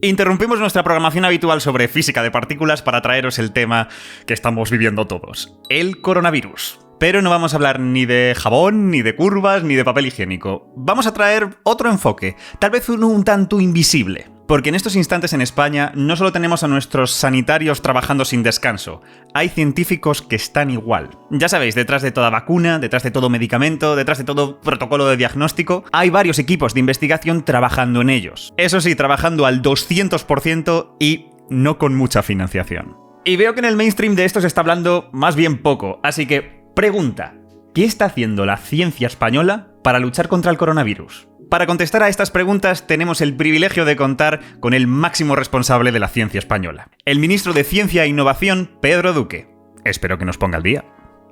Interrumpimos nuestra programación habitual sobre física de partículas para traeros el tema que estamos viviendo todos, el coronavirus. Pero no vamos a hablar ni de jabón, ni de curvas, ni de papel higiénico. Vamos a traer otro enfoque, tal vez uno un tanto invisible. Porque en estos instantes en España no solo tenemos a nuestros sanitarios trabajando sin descanso, hay científicos que están igual. Ya sabéis, detrás de toda vacuna, detrás de todo medicamento, detrás de todo protocolo de diagnóstico, hay varios equipos de investigación trabajando en ellos. Eso sí, trabajando al 200% y no con mucha financiación. Y veo que en el mainstream de esto se está hablando más bien poco, así que pregunta, ¿qué está haciendo la ciencia española para luchar contra el coronavirus? Para contestar a estas preguntas tenemos el privilegio de contar con el máximo responsable de la ciencia española, el ministro de Ciencia e Innovación, Pedro Duque. Espero que nos ponga al día.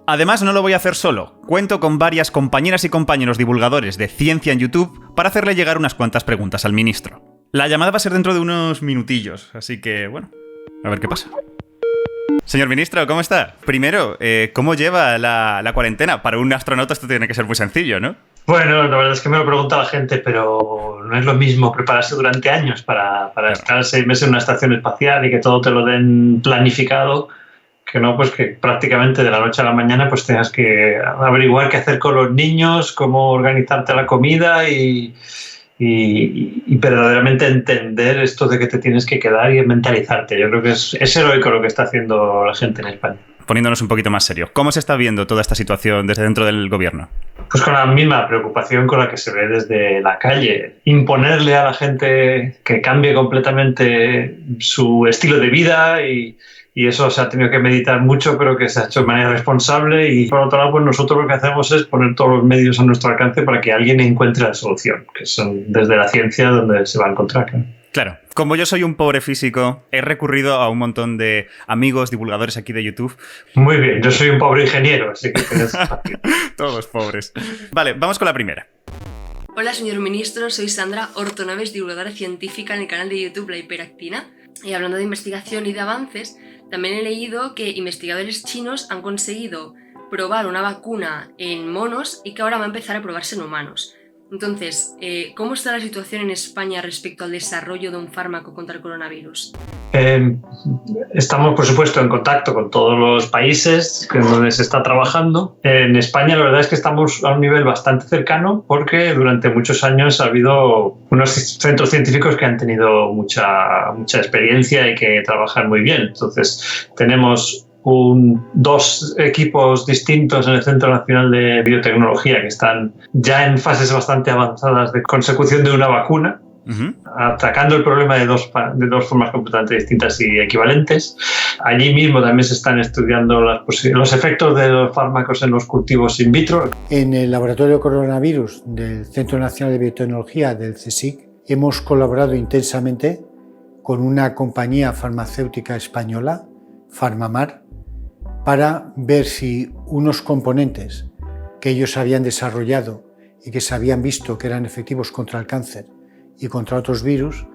Además, no lo voy a hacer solo. Cuento con varias compañeras y compañeros divulgadores de ciencia en YouTube para hacerle llegar unas cuantas preguntas al ministro. La llamada va a ser dentro de unos minutillos, así que, bueno, a ver qué pasa. Señor ministro, ¿cómo está? Primero, ¿cómo lleva la cuarentena? Para un astronauta esto tiene que ser muy sencillo, ¿no? Bueno, la verdad es que me lo pregunta la gente, pero no es lo mismo prepararse durante años para estar 6 meses en una estación espacial y que todo te lo den planificado, que no, pues que prácticamente de la noche a la mañana pues tengas que averiguar qué hacer con los niños, cómo organizarte la comida y verdaderamente entender esto de que te tienes que quedar y mentalizarte. Yo creo que es heroico lo que está haciendo la gente en España. Poniéndonos un poquito más serios, ¿cómo se está viendo toda esta situación desde dentro del gobierno? Pues con la misma preocupación con la que se ve desde la calle. Imponerle a la gente que cambie completamente su estilo de vida y eso se ha tenido que meditar mucho, pero que se ha hecho de manera responsable. Y por otro lado, pues nosotros lo que hacemos es poner todos los medios a nuestro alcance para que alguien encuentre la solución, que son desde la ciencia donde se va a encontrar. Claro, como yo soy un pobre físico, he recurrido a un montón de amigos divulgadores aquí de YouTube. Muy bien, yo soy un pobre ingeniero, así que tienes fácil. Todos pobres. Vale, vamos con la primera. Hola, señor ministro, soy Sandra Ortonaves, divulgadora científica en el canal de YouTube La Hiperactina. Y hablando de investigación y de avances, también he leído que investigadores chinos han conseguido probar una vacuna en monos y que ahora va a empezar a probarse en humanos. Entonces, ¿cómo está la situación en España respecto al desarrollo de un fármaco contra el coronavirus? Estamos, por supuesto, en contacto con todos los países en donde se está trabajando. En España, la verdad es que estamos a un nivel bastante cercano porque durante muchos años ha habido unos centros científicos que han tenido mucha experiencia y que trabajan muy bien. Entonces, tenemos 2 equipos distintos en el Centro Nacional de Biotecnología que están ya en fases bastante avanzadas de consecución de una vacuna, atacando el problema de dos formas completamente distintas y equivalentes. Allí mismo también se están estudiando los efectos de los fármacos en los cultivos in vitro. En el laboratorio de coronavirus del Centro Nacional de Biotecnología del CSIC hemos colaborado intensamente con una compañía farmacéutica española, PharmaMar, para ver si unos componentes que ellos habían desarrollado y que se habían visto que eran efectivos contra el cáncer y contra otros virus,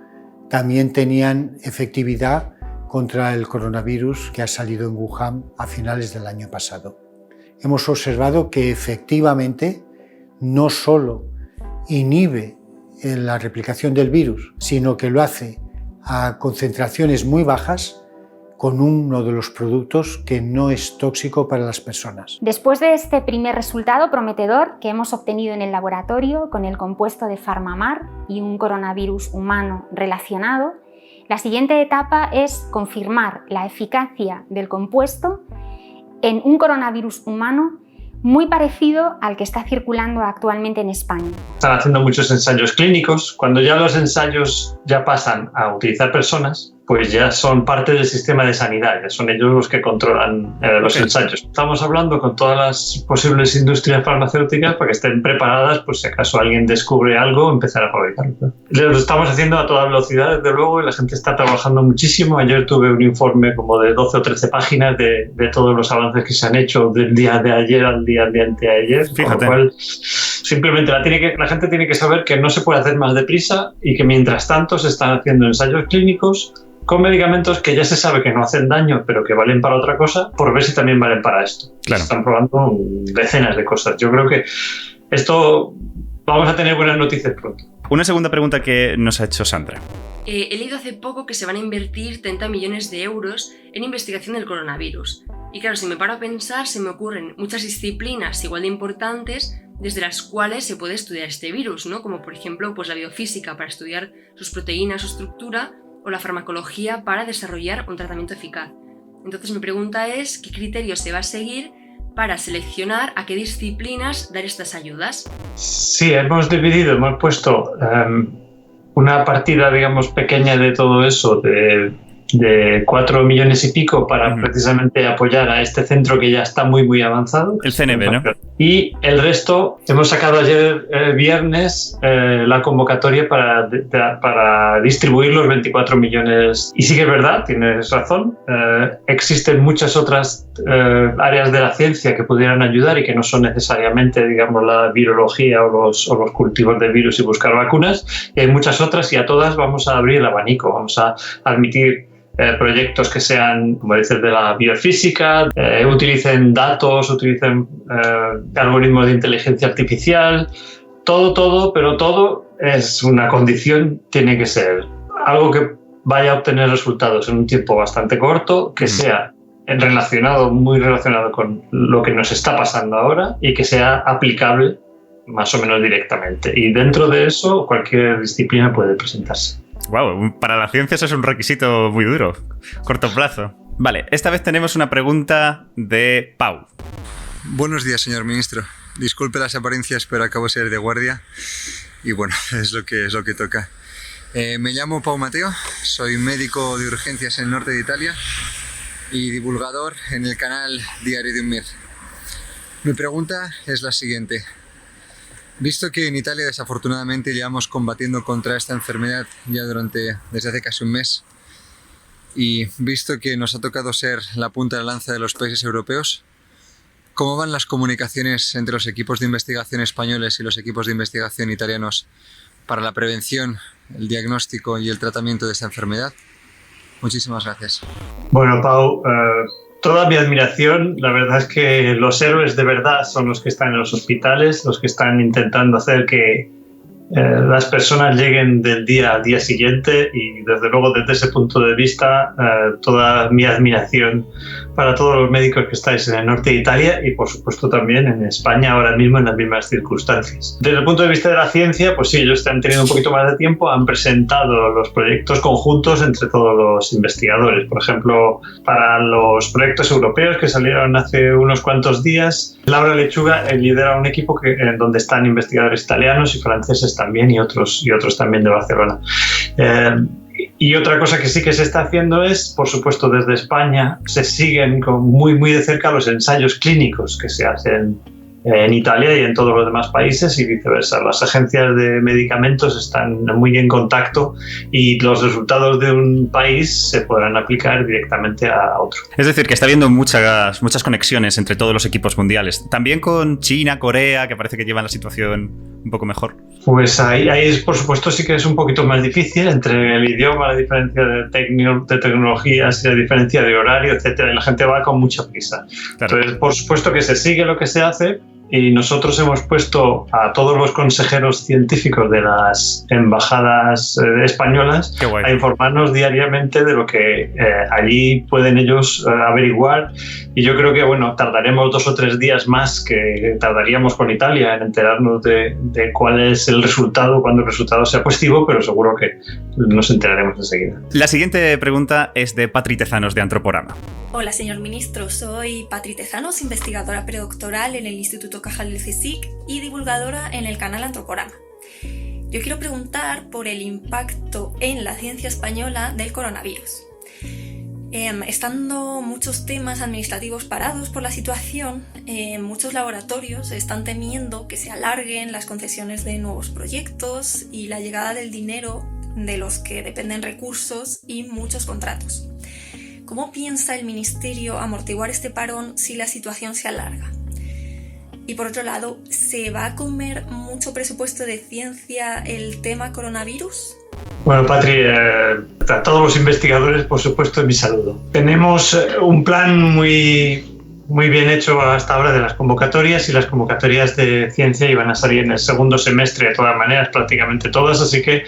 también tenían efectividad contra el coronavirus que ha salido en Wuhan a finales del año pasado. Hemos observado que efectivamente no solo inhibe la replicación del virus, sino que lo hace a concentraciones muy bajas con uno de los productos que no es tóxico para las personas. Después de este primer resultado prometedor que hemos obtenido en el laboratorio con el compuesto de PharmaMar y un coronavirus humano relacionado, la siguiente etapa es confirmar la eficacia del compuesto en un coronavirus humano muy parecido al que está circulando actualmente en España. Están haciendo muchos ensayos clínicos. Cuando ya los ensayos ya pasan a utilizar personas, pues ya son parte del sistema de sanidad, ya son ellos los que controlan los ensayos. Estamos hablando con todas las posibles industrias farmacéuticas para que estén preparadas, pues si acaso alguien descubre algo, empezar a fabricarlo. Lo estamos haciendo a toda velocidad, desde luego, y la gente está trabajando muchísimo. Ayer tuve un informe como de 12 o 13 páginas de todos los avances que se han hecho del día de ayer al día de anteayer. Fíjate. Con lo cual, simplemente la gente tiene que saber que no se puede hacer más deprisa y que mientras tanto se están haciendo ensayos clínicos con medicamentos que ya se sabe que no hacen daño, pero que valen para otra cosa, por ver si también valen para esto. Claro. Están probando decenas de cosas. Yo creo que esto vamos a tener buenas noticias pronto. Una segunda pregunta que nos ha hecho Sandra. He leído hace poco que se van a invertir 30 millones de euros en investigación del coronavirus. Y claro, si me paro a pensar, se me ocurren muchas disciplinas igual de importantes desde las cuales se puede estudiar este virus, ¿no? Como por ejemplo pues la biofísica para estudiar sus proteínas, su estructura, o la farmacología para desarrollar un tratamiento eficaz. Entonces mi pregunta es, ¿qué criterio se va a seguir para seleccionar a qué disciplinas dar estas ayudas? Sí, hemos puesto una partida, digamos, pequeña de todo eso, de 4 millones y pico para precisamente apoyar a este centro que ya está muy, muy avanzado. El CNV, ¿no? Y el resto, hemos sacado ayer viernes la convocatoria para distribuir los 24 millones. Y sí que es verdad, tienes razón, existen muchas otras áreas de la ciencia que pudieran ayudar y que no son necesariamente, digamos, la virología o los cultivos del virus y buscar vacunas. Y hay muchas otras y a todas vamos a abrir el abanico, vamos a admitir proyectos que sean, como dices, de la biofísica, utilicen datos, utilicen algoritmos de inteligencia artificial, todo, pero todo es una condición, tiene que ser algo que vaya a obtener resultados en un tiempo bastante corto, que sea muy relacionado con lo que nos está pasando ahora y que sea aplicable más o menos directamente. Y dentro de eso, cualquier disciplina puede presentarse. Wow, para la ciencia eso es un requisito muy duro, corto plazo. Vale, esta vez tenemos una pregunta de Pau. Buenos días, señor ministro. Disculpe las apariencias, pero acabo de ser de guardia y bueno, es lo que toca. Me llamo Pau Mateo, soy médico de urgencias en el norte de Italia y divulgador en el canal Diario de un Mir. Mi pregunta es la siguiente. Visto que en Italia desafortunadamente llevamos combatiendo contra esta enfermedad ya desde hace casi un mes y visto que nos ha tocado ser la punta de lanza de los países europeos, ¿cómo van las comunicaciones entre los equipos de investigación españoles y los equipos de investigación italianos para la prevención, el diagnóstico y el tratamiento de esta enfermedad? Muchísimas gracias. Bueno, Pau, toda mi admiración. La verdad es que los héroes de verdad son los que están en los hospitales, los que están intentando hacer que las personas lleguen del día al día siguiente y desde luego desde ese punto de vista toda mi admiración para todos los médicos que estáis en el norte de Italia y por supuesto también en España ahora mismo en las mismas circunstancias. Desde el punto de vista de la ciencia, pues sí, ellos han tenido un poquito más de tiempo, han presentado los proyectos conjuntos entre todos los investigadores. Por ejemplo, para los proyectos europeos que salieron hace unos cuantos días, Laura Lechuga lidera un equipo en donde están investigadores italianos y franceses también y otros también de Barcelona. Y otra cosa que sí que se está haciendo es, por supuesto, desde España se siguen muy, muy de cerca los ensayos clínicos que se hacen en Italia y en todos los demás países y viceversa. Las agencias de medicamentos están muy en contacto y los resultados de un país se podrán aplicar directamente a otro. Es decir, que está habiendo muchas conexiones entre todos los equipos mundiales. También con China, Corea, que parece que llevan la situación un poco mejor. Pues ahí por supuesto sí que es un poquito más difícil entre el idioma, la diferencia de tecnologías y la diferencia de horario, etcétera, y la gente va con mucha prisa. Claro. Entonces, por supuesto que se sigue lo que se hace y nosotros hemos puesto a todos los consejeros científicos de las embajadas españolas a informarnos diariamente de lo que allí pueden ellos averiguar y yo creo que bueno, tardaremos 2 o 3 días más que tardaríamos con Italia en enterarnos de cuál es el resultado cuando el resultado sea positivo, pero seguro que nos enteraremos enseguida. La siguiente pregunta es de Patri Tezanos de Antroporama. Hola, señor ministro. Soy Patri Tezanos, investigadora predoctoral en el Instituto Cajal del CSIC y divulgadora en el canal Antroporama. Yo quiero preguntar por el impacto en la ciencia española del coronavirus. Estando muchos temas administrativos parados por la situación, muchos laboratorios están temiendo que se alarguen las concesiones de nuevos proyectos y la llegada del dinero de los que dependen recursos y muchos contratos. ¿Cómo piensa el Ministerio amortiguar este parón si la situación se alarga? Y por otro lado, ¿se va a comer mucho presupuesto de ciencia el tema coronavirus? Bueno, Patri, a todos los investigadores, por supuesto, mi saludo. Tenemos un plan muy bien hecho hasta ahora de las convocatorias y las convocatorias de ciencia iban a salir en el segundo semestre de todas maneras, prácticamente todas, así que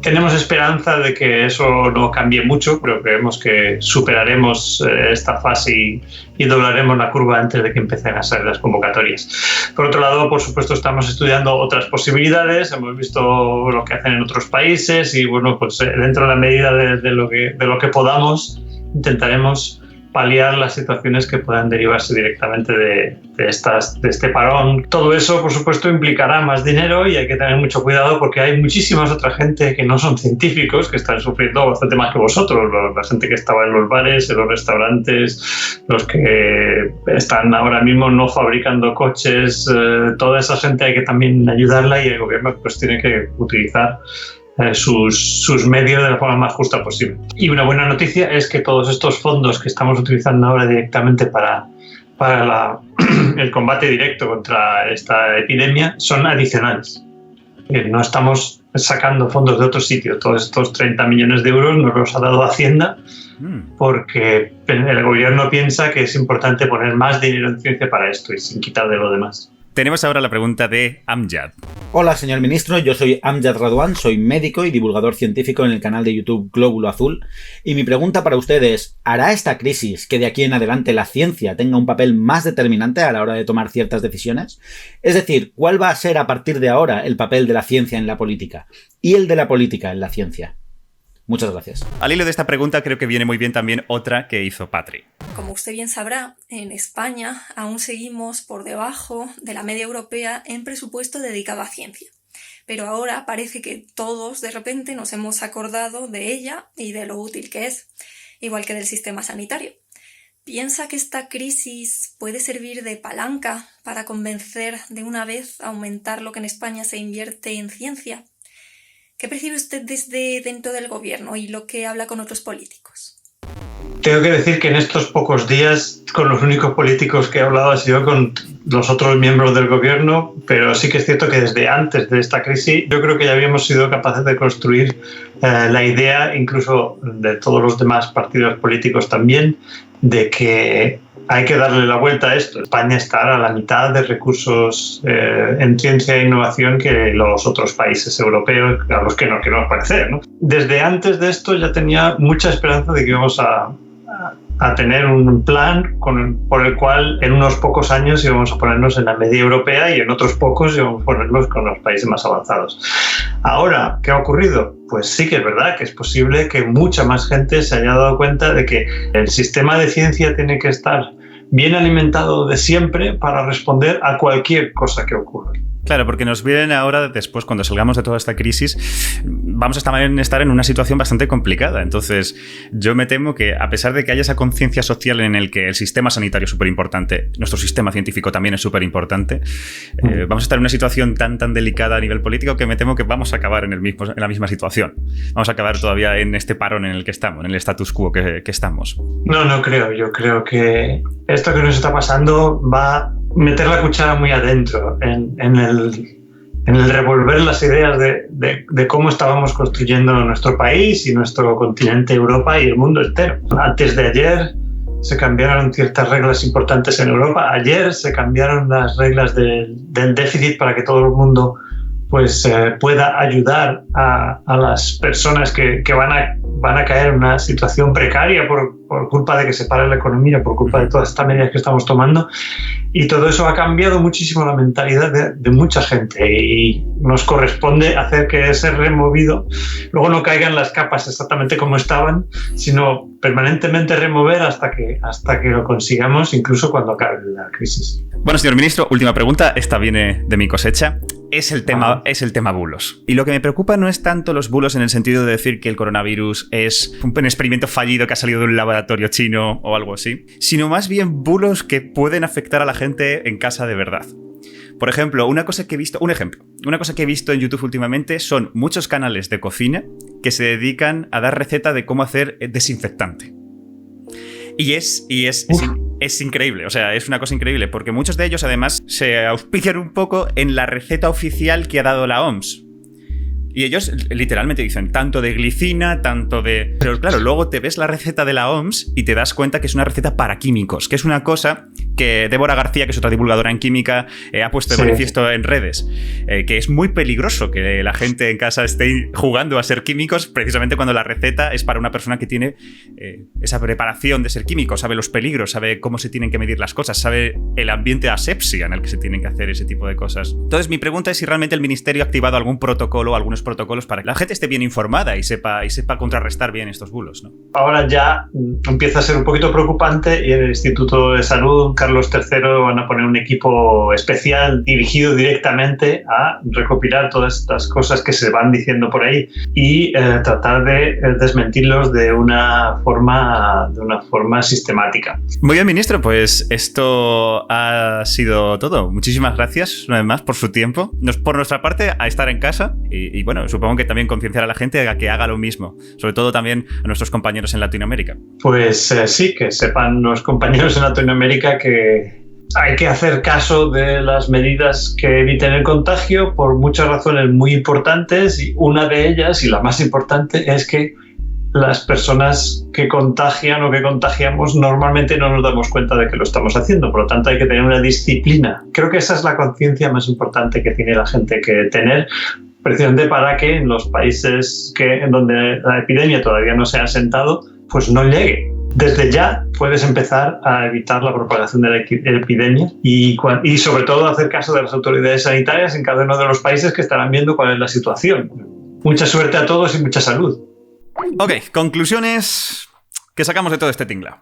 tenemos esperanza de que eso no cambie mucho, pero creemos que superaremos esta fase y doblaremos la curva antes de que empiecen a salir las convocatorias. Por otro lado, por supuesto, estamos estudiando otras posibilidades, hemos visto lo que hacen en otros países y bueno, pues dentro de la medida de lo que podamos, intentaremos paliar las situaciones que puedan derivarse directamente de este parón. Todo eso, por supuesto, implicará más dinero y hay que tener mucho cuidado porque hay muchísimas otra gente que no son científicos que están sufriendo bastante más que vosotros. La gente que estaba en los bares, en los restaurantes, los que están ahora mismo no fabricando coches, toda esa gente hay que también ayudarla y el gobierno pues tiene que utilizar sus medios de la forma más justa posible. Y una buena noticia es que todos estos fondos que estamos utilizando ahora directamente para el combate directo contra esta epidemia son adicionales. No estamos sacando fondos de otro sitio. Todos estos 30 millones de euros nos los ha dado Hacienda porque el gobierno piensa que es importante poner más dinero en ciencia para esto y sin quitar de lo demás. Tenemos ahora la pregunta de Amjad. Hola, señor ministro. Yo soy Amjad Radwan, soy médico y divulgador científico en el canal de YouTube Glóbulo Azul. Y mi pregunta para usted es, ¿hará esta crisis que de aquí en adelante la ciencia tenga un papel más determinante a la hora de tomar ciertas decisiones? Es decir, ¿cuál va a ser a partir de ahora el papel de la ciencia en la política y el de la política en la ciencia? Muchas gracias. Al hilo de esta pregunta creo que viene muy bien también otra que hizo Patri. Como usted bien sabrá, en España aún seguimos por debajo de la media europea en presupuesto dedicado a ciencia. Pero ahora parece que todos de repente nos hemos acordado de ella y de lo útil que es, igual que del sistema sanitario. ¿Piensa que esta crisis puede servir de palanca para convencer de una vez a aumentar lo que en España se invierte en ciencia? ¿Qué percibe usted desde dentro del gobierno y lo que habla con otros políticos? Tengo que decir que en estos pocos días con los únicos políticos que he hablado ha sido con los otros miembros del gobierno, pero sí que es cierto que desde antes de esta crisis yo creo que ya habíamos sido capaces de construir la idea, incluso de todos los demás partidos políticos también, de que hay que darle la vuelta a esto. España está a la mitad de recursos en ciencia e innovación que los otros países europeos, a los que nos queremos parecer, ¿no? Desde antes de esto ya tenía mucha esperanza de que íbamos a tener un plan por el cual en unos pocos años íbamos a ponernos en la media europea y en otros pocos íbamos a ponernos con los países más avanzados. Ahora, ¿qué ha ocurrido? Pues sí que es verdad que es posible que mucha más gente se haya dado cuenta de que el sistema de ciencia tiene que estar bien alimentado de siempre para responder a cualquier cosa que ocurra. Claro, porque nos vienen ahora, después, cuando salgamos de toda esta crisis, vamos a estar en una situación bastante complicada. Entonces, yo me temo que, a pesar de que haya esa conciencia social en el que el sistema sanitario es súper importante, nuestro sistema científico también es súper importante, vamos a estar en una situación tan delicada a nivel político que me temo que vamos a acabar en la misma situación. Vamos a acabar todavía en este parón en el que estamos, en el status quo que estamos. No creo. Yo creo que esto que nos está pasando va a meter la cuchara muy adentro en el revolver las ideas de cómo estábamos construyendo nuestro país y nuestro continente Europa y el mundo entero. Antes de ayer se cambiaron ciertas reglas importantes en Europa. Ayer se cambiaron las reglas del déficit para que todo el mundo pues pueda ayudar a las personas que van a caer en una situación precaria por culpa de que se pare la economía, por culpa de todas estas medidas que estamos tomando. Y todo eso ha cambiado muchísimo la mentalidad de mucha gente y nos corresponde hacer que ese removido luego no caigan las capas exactamente como estaban, sino permanentemente remover hasta que lo consigamos, incluso cuando acabe la crisis. Bueno, señor ministro, última pregunta. Esta viene de mi cosecha. Es el tema bulos. Y lo que me preocupa no es tanto los bulos en el sentido de decir que el coronavirus es un experimento fallido que ha salido de un laboratorio chino o algo así, sino más bien bulos que pueden afectar a la gente en casa de verdad. Por ejemplo, una cosa que he visto en YouTube últimamente son muchos canales de cocina que se dedican a dar receta de cómo hacer desinfectante. Y es increíble, o sea, es una cosa increíble, porque muchos de ellos además se auspician un poco en la receta oficial que ha dado la OMS. Y ellos literalmente dicen tanto de glicina, tanto de... Pero claro, luego te ves la receta de la OMS y te das cuenta que es una receta para químicos, que es una cosa que Débora García, que es otra divulgadora en química, ha puesto de manifiesto en redes, que es muy peligroso que la gente en casa esté jugando a ser químicos precisamente cuando la receta es para una persona que tiene esa preparación de ser químico, sabe los peligros, sabe cómo se tienen que medir las cosas, sabe el ambiente de asepsia en el que se tienen que hacer ese tipo de cosas. Entonces mi pregunta es si realmente el Ministerio ha activado algún protocolo, algunos protocolos para que la gente esté bien informada y sepa contrarrestar bien estos bulos, ¿no? Ahora ya empieza a ser un poquito preocupante y en el Instituto de Salud Carlos III van a poner un equipo especial dirigido directamente a recopilar todas estas cosas que se van diciendo por ahí y tratar de desmentirlos de una forma sistemática. Muy bien, ministro, pues esto ha sido todo. Muchísimas gracias una vez más por su tiempo. Por nuestra parte, a estar en casa y bueno, supongo que también concienciar a la gente a que haga lo mismo, sobre todo también a nuestros compañeros en Latinoamérica. Pues sí, que sepan los compañeros en Latinoamérica que hay que hacer caso de las medidas que eviten el contagio por muchas razones muy importantes y una de ellas, y la más importante, es que las personas que contagian o que contagiamos normalmente no nos damos cuenta de que lo estamos haciendo, por lo tanto hay que tener una disciplina. Creo que esa es la conciencia más importante que tiene la gente que tener, precisamente para que en los países en donde la epidemia todavía no se ha asentado, pues no llegue. Desde ya puedes empezar a evitar la propagación de la epidemia y sobre todo hacer caso de las autoridades sanitarias en cada uno de los países que estarán viendo cuál es la situación. Mucha suerte a todos y mucha salud. Ok, conclusiones que sacamos de todo este tinglao.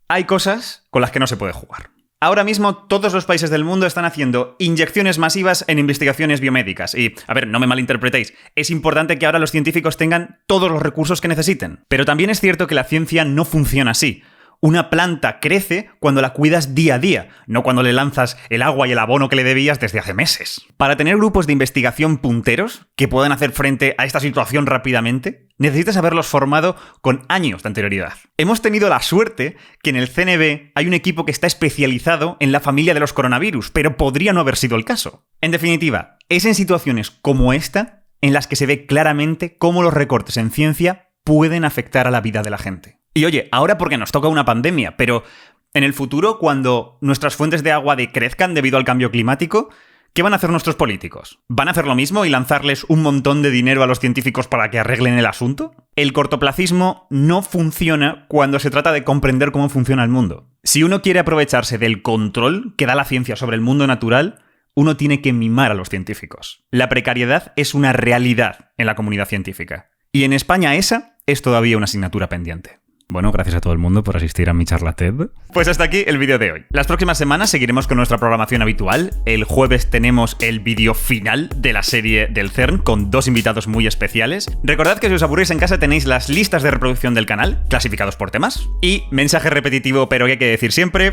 Hay cosas con las que no se puede jugar. Ahora mismo todos los países del mundo están haciendo inyecciones masivas en investigaciones biomédicas. Y, a ver, no me malinterpretéis, es importante que ahora los científicos tengan todos los recursos que necesiten. Pero también es cierto que la ciencia no funciona así. Una planta crece cuando la cuidas día a día, no cuando le lanzas el agua y el abono que le debías desde hace meses. Para tener grupos de investigación punteros que puedan hacer frente a esta situación rápidamente, necesitas haberlos formado con años de anterioridad. Hemos tenido la suerte que en el CNB hay un equipo que está especializado en la familia de los coronavirus, pero podría no haber sido el caso. En definitiva, es en situaciones como esta en las que se ve claramente cómo los recortes en ciencia pueden afectar a la vida de la gente. Y oye, ahora porque nos toca una pandemia, pero en el futuro, cuando nuestras fuentes de agua decrezcan debido al cambio climático, ¿qué van a hacer nuestros políticos? ¿Van a hacer lo mismo y lanzarles un montón de dinero a los científicos para que arreglen el asunto? El cortoplacismo no funciona cuando se trata de comprender cómo funciona el mundo. Si uno quiere aprovecharse del control que da la ciencia sobre el mundo natural, uno tiene que mimar a los científicos. La precariedad es una realidad en la comunidad científica. Y en España esa es todavía una asignatura pendiente. Bueno, gracias a todo el mundo por asistir a mi charla TED. Pues hasta aquí el vídeo de hoy. Las próximas semanas seguiremos con nuestra programación habitual. El jueves tenemos el vídeo final de la serie del CERN con 2 invitados muy especiales. Recordad que si os aburrís en casa tenéis las listas de reproducción del canal, clasificados por temas. Y mensaje repetitivo, pero que hay que decir siempre: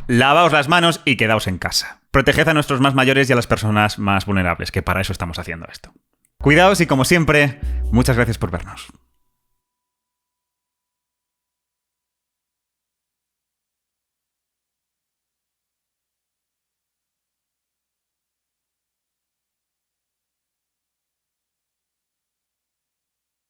lavaos las manos y quedaos en casa. Proteged a nuestros más mayores y a las personas más vulnerables, que para eso estamos haciendo esto. Cuidaos y, como siempre, muchas gracias por vernos.